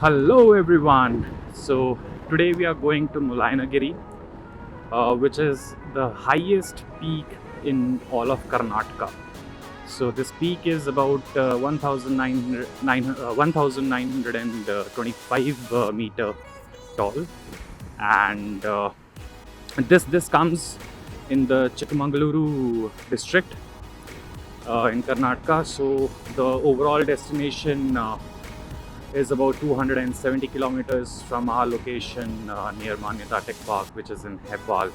Hello everyone. So today we are going to Mulainagiri, which is the highest peak in all of Karnataka. So this peak is about 1925 meter tall, and this comes in the Chikmagaluru district in Karnataka. So the overall destination is about 270 kilometers from our location near Manyata Tech Park, which is in Hebbal.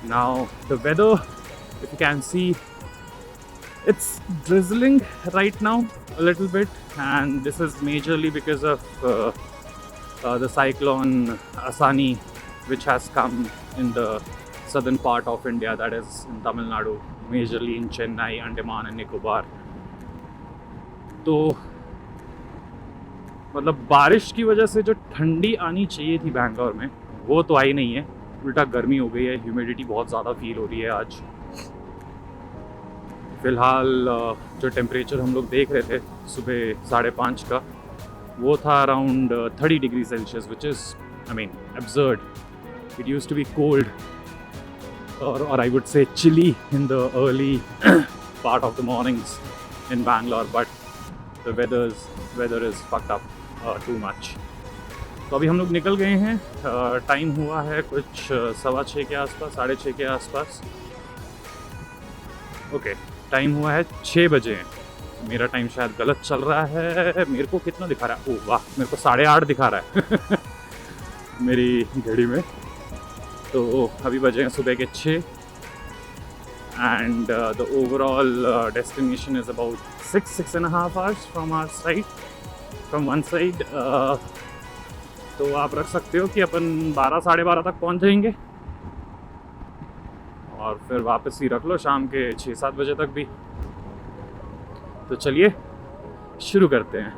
Now the weather, if you can see, it's drizzling right now a little bit, and this is majorly because of the cyclone Asani, which has come in the southern part of India, that is in Tamil Nadu, majorly in Chennai, Andaman and Nicobar. तो मतलब बारिश की वजह से जो ठंडी आनी चाहिए थी बैंगलोर में, वो तो आई नहीं है, उल्टा गर्मी हो गई है। ह्यूमिडिटी बहुत ज़्यादा फील हो रही है आज। फ़िलहाल जो टेम्परेचर हम लोग देख रहे थे सुबह 5:30 का, वो था around 30 degree Celsius, which is I mean absurd. It used to be cold or I would say chilly in the early part of the mornings in Bangalore, but the weather is fucked up too much. तो अभी हम लोग निकल गए हैं। Time हुआ है कुछ 6:15 के आसपास, 6:30 के आसपास। ओके, टाइम हुआ है 6 बजे। मेरा टाइम शायद गलत चल रहा है। मेरे को कितना दिखा रहा है? ओह वाह, मेरे को 8:30 दिखा रहा है मेरी घड़ी में। तो अभी बजे हैं सुबह के 6 and the overall destination is about 6.5 hours from our side, from one side. तो आप रख सकते हो कि अपन 12 साढ़े 12 तक पहुंच जाएंगे, और फिर वापस ही रख लो शाम के 6-7 बजे तक भी। तो चलिए शुरू करते हैं।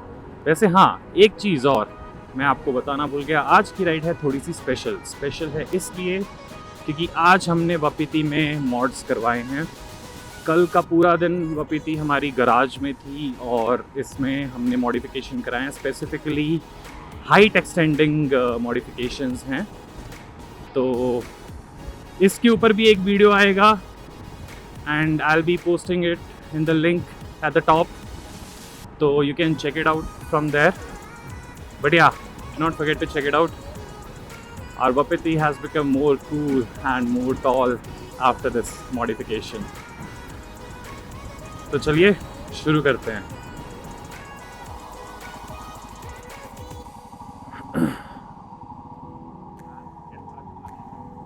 वैसे हाँ, एक चीज़ और मैं आपको बताना भूल गया, आज की राइड है थोड़ी सी स्पेशल है इसलिए क्योंकि आज हमने वापीती में मॉड्स करवाए हैं। कल का पूरा दिन वापीती हमारी गराज में थी और इसमें हमने मॉडिफिकेशन कराए हैं, स्पेसिफिकली हाइट एक्सटेंडिंग मॉडिफिकेशंस हैं। तो इसके ऊपर भी एक वीडियो आएगा and I will be posting it in the link at the top, तो you can check it out from there. But yeah, do not forget to check it out. Our Wapiti has become more cool and more tall after this modification. तो चलिए शुरू करते हैं।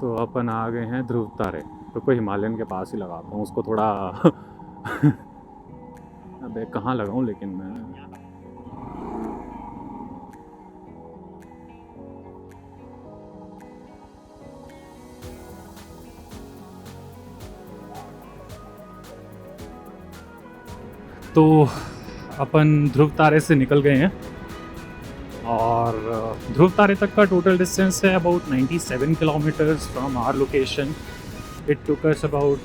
तो अपन आ गए हैं ध्रुव तारे। तो कोई हिमालयन के पास ही लगाता हूँ उसको थोड़ा अबे कहाँ लगाऊँ, लेकिन मैं तो अपन ध्रुव तारे से निकल गए हैं और ध्रुव तारे तक का टोटल डिस्टेंस है about 97 kilometres from our location. It took us about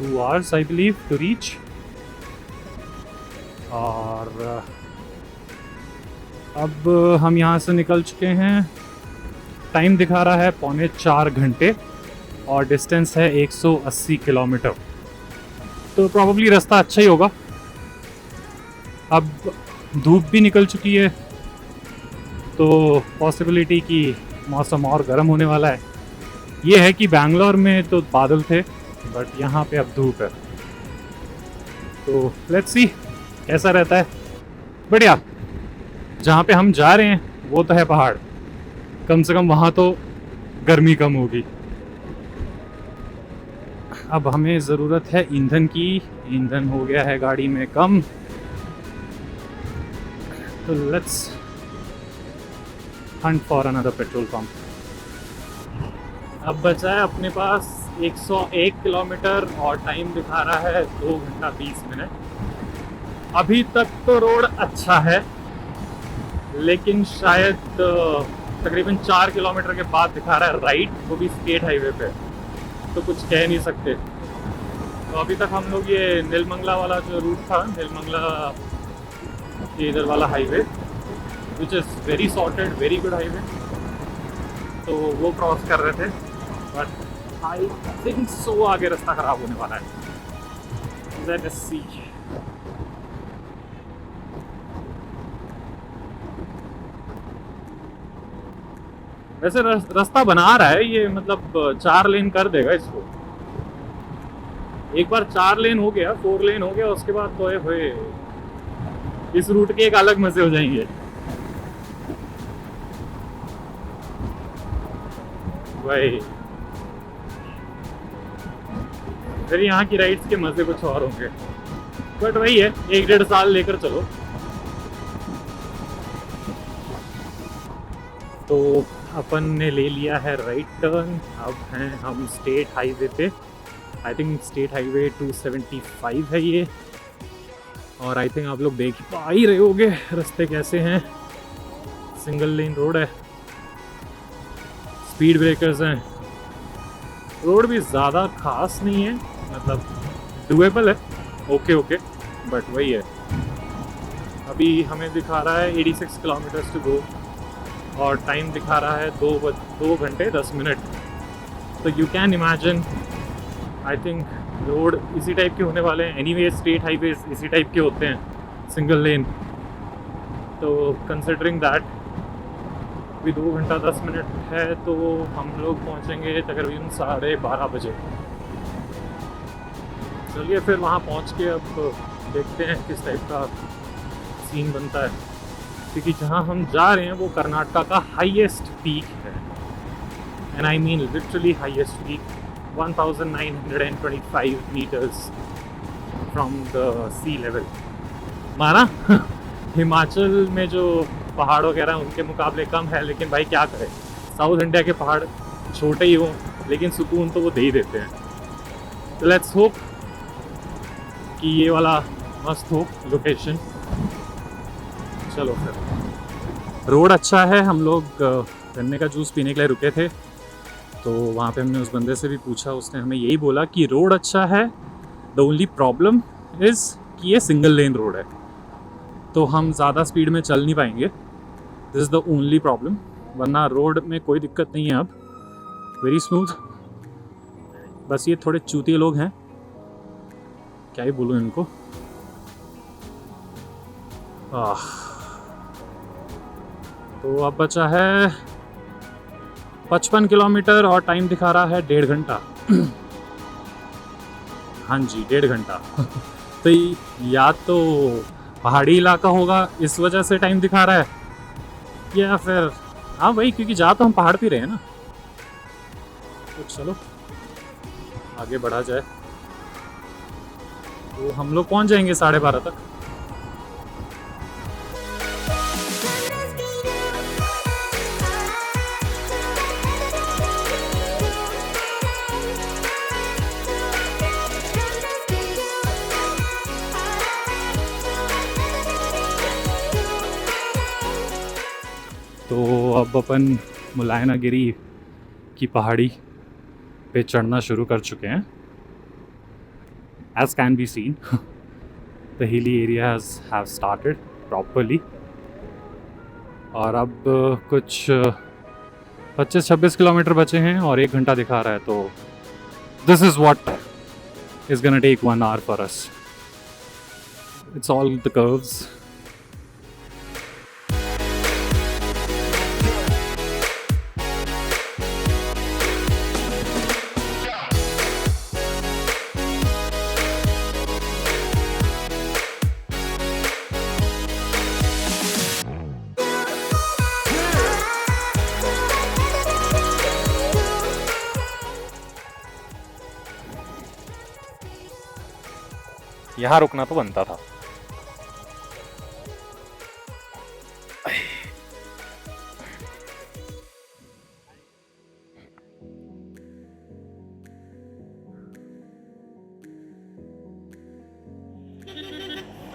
2 hours I believe to reach. और अब हम यहाँ से निकल चुके हैं। टाइम दिखा रहा है 3.25 घंटे और डिस्टेंस है 180 किलोमीटर। तो प्रॉब्ली रास्ता अच्छा ही होगा। अब धूप भी निकल चुकी है तो पॉसिबिलिटी कि मौसम और गर्म होने वाला है। ये है कि बैंगलोर में तो बादल थे बट यहाँ पे अब धूप है। तो लेट्स सी कैसा रहता है। बढ़िया, जहाँ पे हम जा रहे हैं वो तो है पहाड़, कम से कम वहाँ तो गर्मी कम होगी। अब हमें ज़रूरत है ईंधन की। ईंधन हो गया है गाड़ी में कम, तो let's Hunt for another petrol pump. अब बचा है अपने पास 101 किलोमीटर और टाइम दिखा रहा है 2 घंटा 20 मिनट। अभी तक तो रोड अच्छा है, लेकिन शायद तकरीबन 4 किलोमीटर के बाद दिखा रहा है राइट, वो भी स्टेट हाईवे पे, तो कुछ कह नहीं सकते। तो अभी तक हम लोग ये नीलमंगला वाला जो रूट था, नीलमंगला इधर वाला highway, which is very sorted, very good highway. तो वो क्रॉस कर रहे थे, बट आई थिंक सो आगे रास्ता ख़राब होने वाला है। लेट अस सी। वैसे रास्ता बना रहा है ये, मतलब 4 लेन कर देगा इसको। एक बार 4 लेन हो गया, 4 लेन हो गया, उसके बाद तो हुए इस रूट के एक अलग मजे हो जाएंगे भाई। फिर यहाँ की राइड्स के मजे कुछ और होंगे, बट वही है, 1-1.5 साल लेकर चलो। तो अपन ने ले लिया है राइट टर्न, अब हैं हम स्टेट हाईवे पे। आई थिंक स्टेट हाईवे 275 है ये, और आई थिंक आप लोग देख पा ही रहे होगे रास्ते कैसे हैं। सिंगल लेन रोड है, स्पीड ब्रेकर्स हैं, रोड भी ज़्यादा खास नहीं है, मतलब डुएबल है, ओके, बट वही है। अभी हमें दिखा रहा है 86 किलोमीटर्स टू गो, और टाइम दिखा रहा है 2 घंटे 10 मिनट। तो you can imagine, I think road इसी टाइप के होने वाले हैं। एनीवे स्टेट हाईवे इसी टाइप के होते हैं, सिंगल लेन। तो कंसिडरिंग दैट अभी 2 घंटा 10 मिनट है, तो हम लोग पहुँचेंगे तकरीबन 12:30 बजे। चलिए फिर वहाँ पहुँच के अब देखते हैं किस टाइप का सीन बनता है, क्योंकि जहाँ हम जा रहे हैं वो कर्नाटका का हाईएस्ट पीक है, and I mean literally highest peak, 1925 meters from the sea level। माना हिमाचल में जो पहाड़ वगैरह उनके मुकाबले कम है, लेकिन भाई क्या करें, साउथ इंडिया के पहाड़ छोटे ही हों लेकिन सुकून तो वो दे ही देते हैं। तो लेट्स होप कि ये वाला मस्त हो लोकेशन। चलो फिर, रोड अच्छा है। हम लोग गन्ने का जूस पीने के लिए रुके थे, तो वहाँ पे हमने उस बंदे से भी पूछा, उसने हमें यही बोला कि रोड अच्छा है, द ओनली प्रॉब्लम इज़ कि ये सिंगल लेन रोड है, तो हम ज़्यादा स्पीड में चल नहीं पाएंगे। This is the only problem, वरना रोड में कोई दिक्कत नहीं है अब, वेरी स्मूथ। बस ये थोड़े चूतिए लोग हैं, क्या ही बोलूँ इनको। तो अब बचा है 55 किलोमीटर और टाइम दिखा रहा है 1.5 घंटा। हाँ जी, 1.5 घंटा। तो या तो पहाड़ी इलाका होगा इस वजह से टाइम दिखा रहा है, या फिर हाँ भाई, क्योंकि जा तो हम पहाड़ पे रहे हैं ना। तो चलो आगे बढ़ा जाए। तो हम लोग पहुंच जाएंगे 12:30 तक। तो अब अपन मुलायनागिरी की पहाड़ी पे चढ़ना शुरू कर चुके हैं। As can be seen, the hilly areas have started properly। और अब कुछ 25-26 किलोमीटर बचे हैं और 1 घंटा दिखा रहा है, तो this is what is gonna take 1 hour for us। It's all the curves। यहाँ रुकना तो बनता था।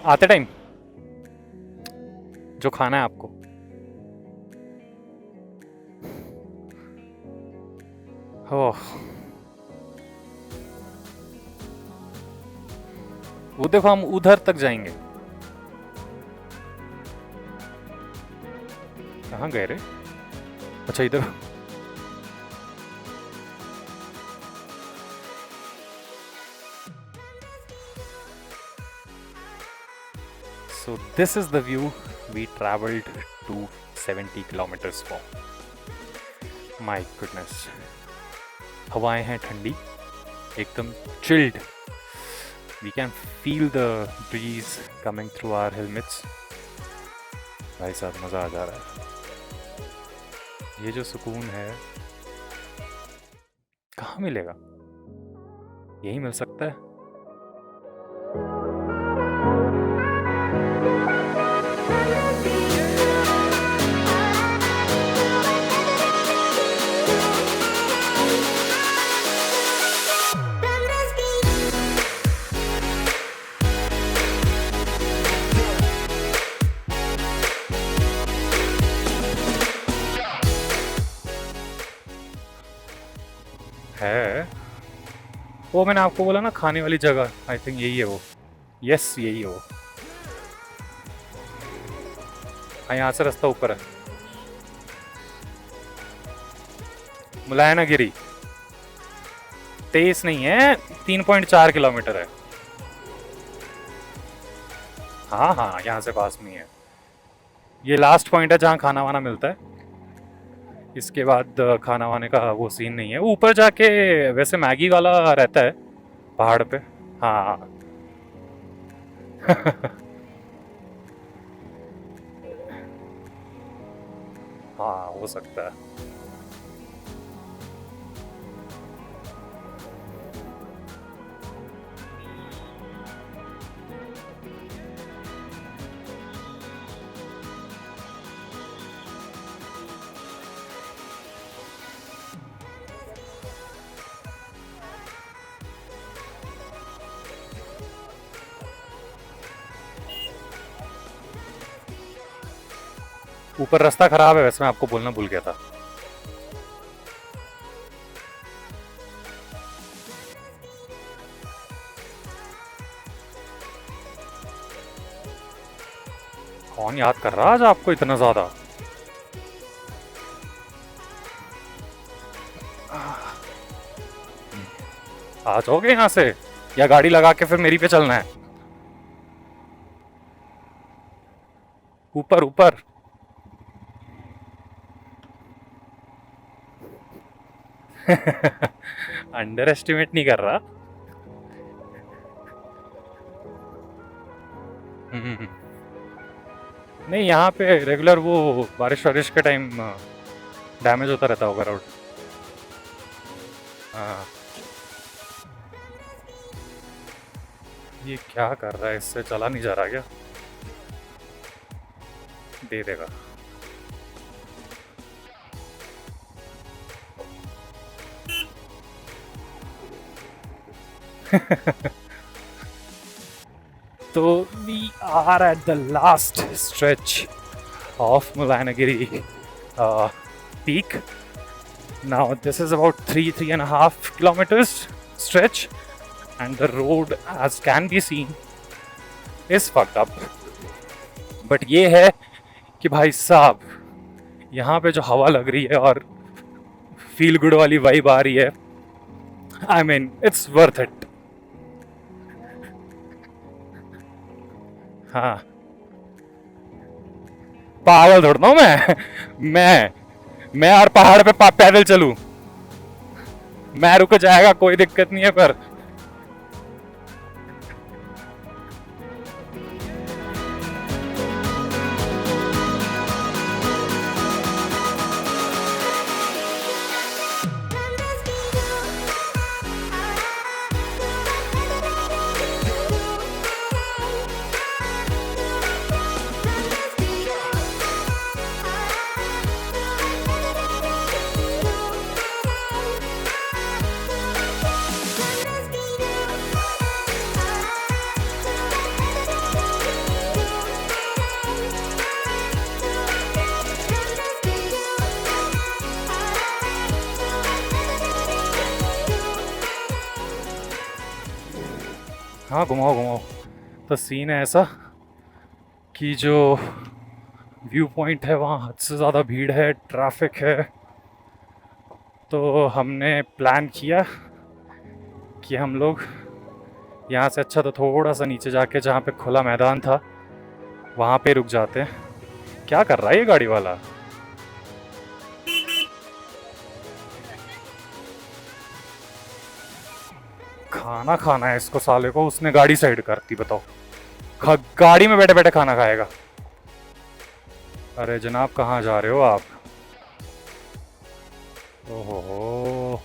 आते टाइम जो खाना है आपको, ओह वो देखो, हम उधर तक जाएंगे। कहाँ गए रे? अच्छा इधर। So this is the view we traveled to 70 kilometers for. My goodness. हवाएं हैं ठंडी, एकदम chilled. We can feel the breeze coming through our helmets. भाई साहब मज़ा आ जा रहा है. ये जो सुकून है कहाँ मिलेगा? यही मिल सकता है. है वो मैंने आपको बोला ना खाने वाली जगह. आई थिंक यही है वो. यस यही है वो. हाँ यहाँ से रास्ता ऊपर है. मुलायनागिरी 23 नहीं है, 3.4 किलोमीटर है. हाँ हाँ यहाँ से पास में है. ये लास्ट पॉइंट है जहाँ खाना वाना मिलता है. इसके बाद खाना वाने का वो सीन नहीं है. ऊपर जाके वैसे मैगी वाला रहता है पहाड़ पे. हाँ हाँ हो सकता है. ऊपर रास्ता खराब है वैसे, मैं आपको बोलना भूल गया था. कौन याद कर रहा आज आपको इतना ज्यादा? आ जाओगे यहाँ से या गाड़ी लगा के फिर मेरी पे चलना है? ऊपर ऊपर. अंडर एस्टिमेट नहीं कर रहा. नहीं यहाँ पे रेगुलर वो बारिश वारिश के टाइम डैमेज होता रहता होगा रोड. हाँ ये क्या कर रहा है? इससे चला नहीं जा रहा क्या? दे देगा. So we are at the last stretch of Mullayanagiri peak. Now this is about 3.5 kilometers stretch, and the road, as can be seen, is fucked up. But ये है कि भाई साहब यहाँ पे जो हवा लग रही है और फील गुड वाली वाइब आ रही है, I mean it's worth it. हाँ पागल थोड़ा हूँ मैं और पहाड़ पे पैदल चलूं. मैं रुक जाएगा कोई दिक्कत नहीं है, पर हाँ घुमाओ घुमाओ. तो सीन है ऐसा कि जो व्यू पॉइंट है, वहाँ हद से ज़्यादा भीड़ है, ट्रैफिक है। तो हमने प्लान किया कि हम लोग यहाँ से अच्छा तो थोड़ा सा नीचे जाके जहाँ पे खुला मैदान था वहाँ पे रुक जाते हैं। क्या कर रहा है ये गाड़ी वाला? खाना खाना है इसको साले को, उसने गाड़ी साइड करती। बताओ, गाड़ी में बैठे बैठे खाना खाएगा? अरे जनाब, कहाँ जा रहे हो आप? ओहो,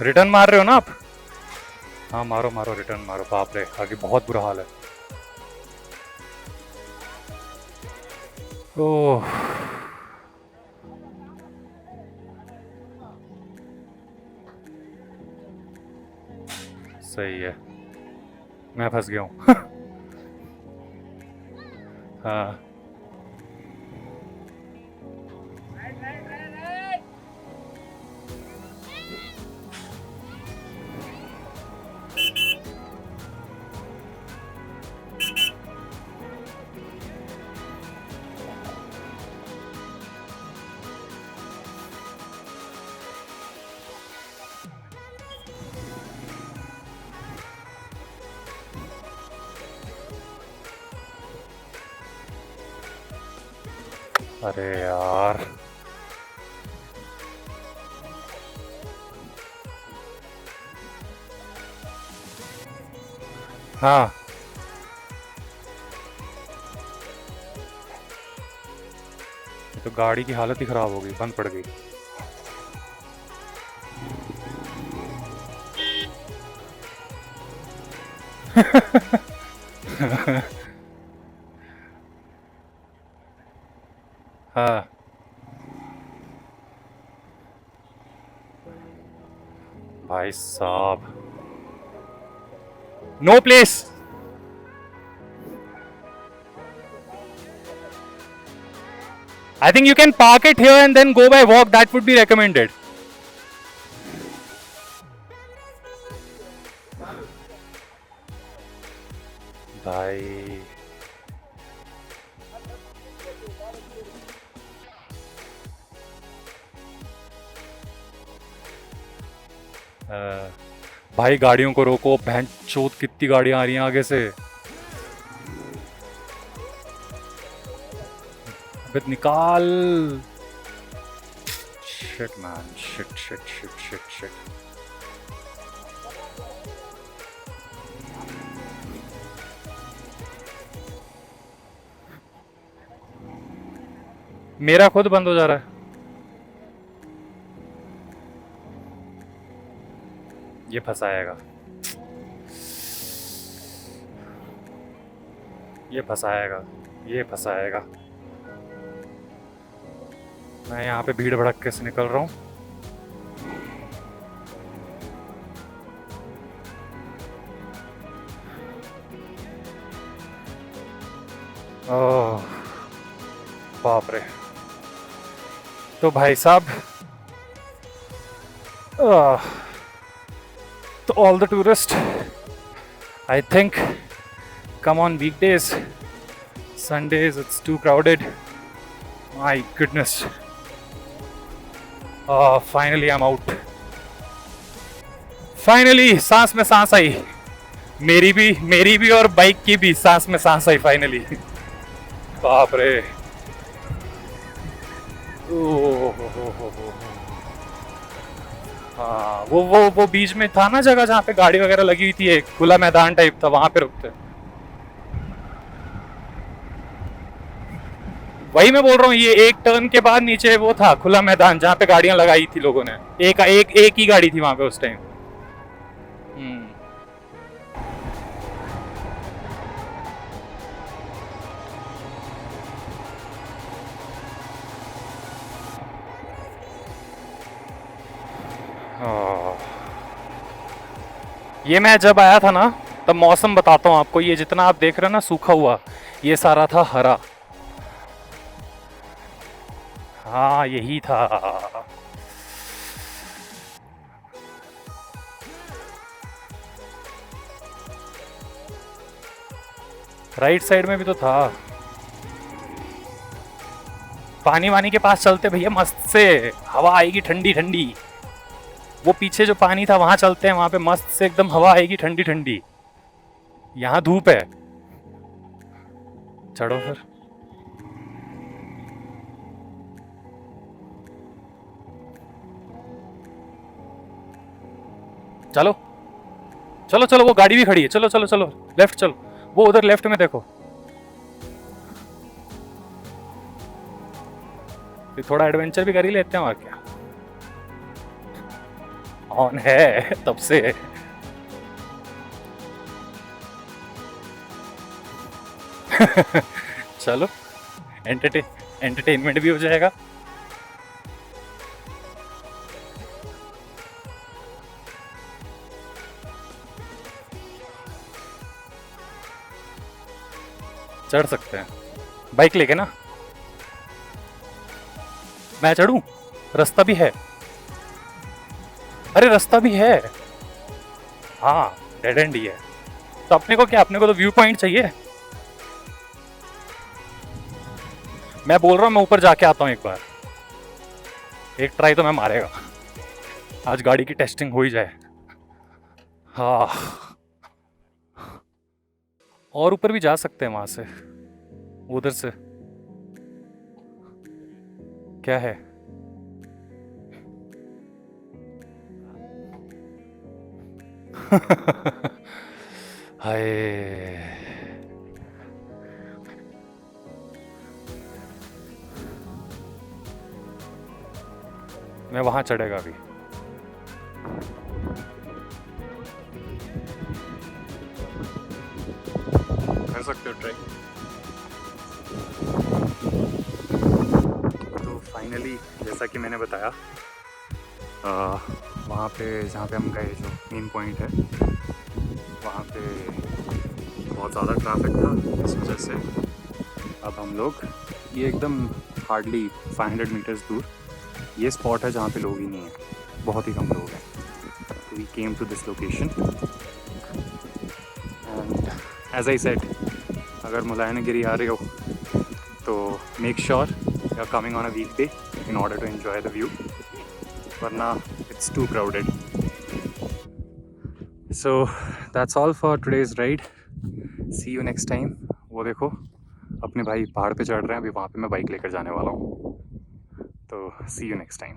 रिटर्न मार रहे हो ना आप? हाँ मारो मारो, रिटर्न मारो। बाप रे, आगे बहुत बुरा हाल है। ओह, सही है, मैं फंस गया हूँ। हाँ, अरे यार, हाँ ये तो गाड़ी की हालत ही खराब हो गई, बंद पड़ गई। हाँ भाई साहब, no place. I think you can park it here and then go by walk. That would be recommended. भाई भाई गाड़ियों को रोको, बहन चोद कितनी गाड़ियां आ रही हैं आगे से। अबे निकाल। Shit man, shit shit shit shit shit. मेरा खुद बंद हो जा रहा है। ये फंसाएगा, ये फंसाएगा, ये फंसाएगा। मैं यहाँ पे भीड़ भड़क्के से निकल रहा हूँ। ओह बाप रे। तो भाई साहब, to all the tourists, I think come on weekdays. Sundays it's too crowded. My goodness. Finally I'm out. Finally सांस में सांस आई। मेरी भी और बाइक की भी सांस में सांस आई फाइनली। बाप रे। हाँ, वो बीच में था ना जगह जहाँ पे गाड़ी वगैरह लगी हुई थी, एक खुला मैदान टाइप था, वहां पे रुकते। वही मैं बोल रहा हूँ, ये एक टर्न के बाद नीचे वो था खुला मैदान जहाँ पे गाड़ियां लगाई थी लोगों ने। एक ही गाड़ी थी वहां पे उस टाइम। ये मैं जब आया था ना, तब मौसम बताता हूँ आपको, ये जितना आप देख रहे हो ना सूखा हुआ, ये सारा था हरा। हाँ यही था। राइट साइड में भी तो था। पानी वानी के पास चलते भैया, मस्त से हवा आएगी ठंडी ठंडी। वो पीछे जो पानी था वहां चलते हैं, वहां पे मस्त से एकदम हवा आएगी ठंडी ठंडी। यहाँ धूप है। चढ़ो फिर। चलो चलो चलो, वो गाड़ी भी खड़ी है, चलो चलो चलो, लेफ्ट चलो, वो उधर लेफ्ट में देखो। थोड़ा एडवेंचर भी कर ही लेते हैं और क्या। ऑन है तब से। चलो, एंटरटेनमेंट भी हो जाएगा। चढ़ सकते हैं बाइक लेके ना। मैं चढ़ूं? रास्ता भी है। अरे रास्ता भी है। हाँ डेड एंड ही है। तो अपने को क्या, अपने को तो व्यू पॉइंट चाहिए। मैं बोल रहा हूँ मैं ऊपर जाके आता हूँ एक बार। एक ट्राई तो मैं मारेगा। आज गाड़ी की टेस्टिंग हो ही जाए। हाँ, और ऊपर भी जा सकते हैं वहां से, उधर से। क्या है? हाय, मैं वहां चढ़ेगा अभी। कर सकते हो ट्राई। तो फाइनली जैसा कि मैंने बताया, वहाँ पे जहाँ पे हम गए, जो मेन पॉइंट है, वहाँ पे बहुत ज़्यादा ट्रैफिक था। इस वजह से अब हम लोग, ये एकदम हार्डली 500 मीटर्स दूर ये स्पॉट है जहाँ पे लोग ही नहीं हैं, बहुत ही कम लोग हैं। तो we came to this location and as I said, अगर मुलायनागिरी आ रहे हो तो make sure you are coming on a weekday in order to enjoy the view, वरना it's too crowded. So that's all for today's ride. See you next time. वो देखो अपने भाई पहाड़ पे चढ़ रहे हैं, अभी वहाँ पे मैं बाइक लेकर जाने वाला हूँ। तो सी यू नेक्स्ट टाइम।